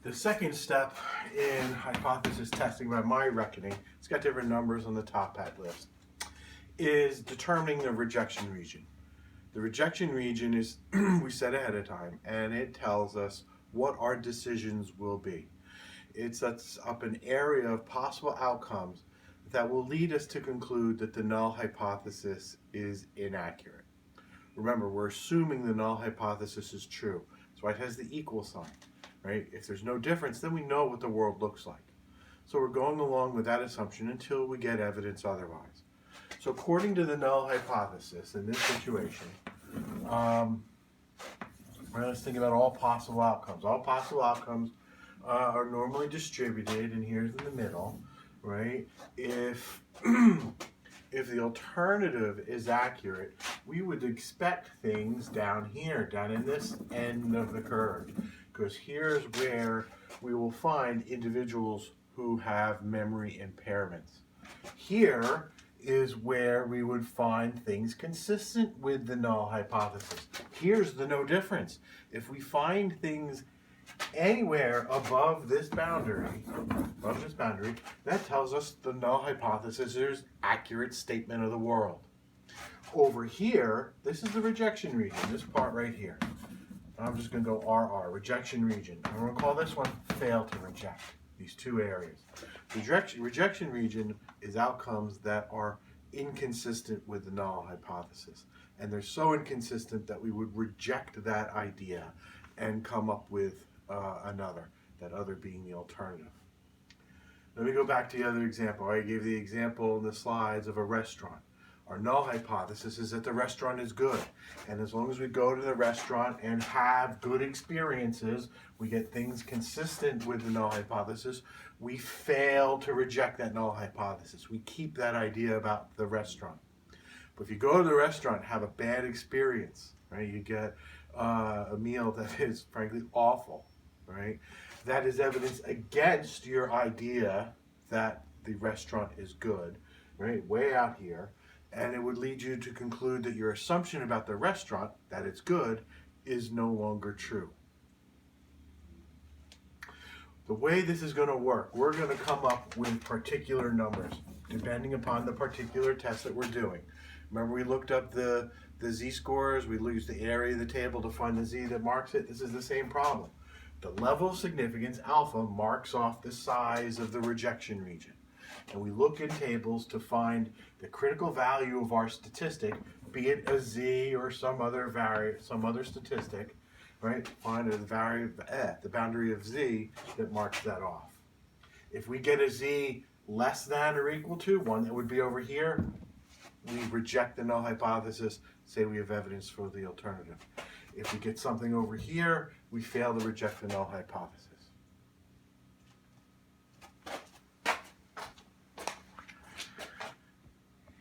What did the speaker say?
The second step in hypothesis testing, by my reckoning, it's got different numbers on the top hat list, is determining the rejection region. The rejection region is we set ahead of time, and it tells us what our decisions will be. It sets up an area of possible outcomes that will lead us to conclude that the null hypothesis is inaccurate. Remember, we're assuming the null hypothesis is true, so it has the equal sign, right? If there's no difference, then we know what the world looks like. So we're going along with that assumption until we get evidence otherwise. So according to the null hypothesis, in this situation, let's think about all possible outcomes. All possible outcomes are normally distributed, and here's in the middle, right? If if the alternative is accurate, we would expect things down here, down in this end of the curve, because here's where we will find individuals who have memory impairments. Here is where we would find things consistent with the null hypothesis. Here's the no difference. If we find things anywhere above this boundary, that tells us the null hypothesis is accurate statement of the world. Over here, this is the rejection region, this part right here. I'm just going to go RR, rejection region. I'm going to call this one fail to reject, these two areas. Rejection region is outcomes that are inconsistent with the null hypothesis. And they're so inconsistent that we would reject that idea and come up with another, that other being the alternative. Let me go back to the other example. I gave the example in the slides of a restaurant. Our null hypothesis is that the restaurant is good. And as long as we go to the restaurant and have good experiences, we get things consistent with the null hypothesis, we fail to reject that null hypothesis. We keep that idea about the restaurant. But if you go to the restaurant and have a bad experience, right, you get a meal that is frankly awful, right, that is evidence against your idea that the restaurant is good, right, way out here. And it would lead you to conclude that your assumption about the restaurant, that it's good, is no longer true. The way this is going to work, we're going to come up with particular numbers, depending upon the particular test that we're doing. Remember, we looked up the z-scores, we used the area of the table to find the z that marks it. This is the same problem. The level of significance, alpha, marks off the size of the rejection region. And we look in tables to find the critical value of our statistic, be it a z or some other statistic, right? Find the boundary of z that marks that off. If we get a z less than or equal to, one that would be over here, we reject the null hypothesis, say we have evidence for the alternative. If we get something over here, we fail to reject the null hypothesis.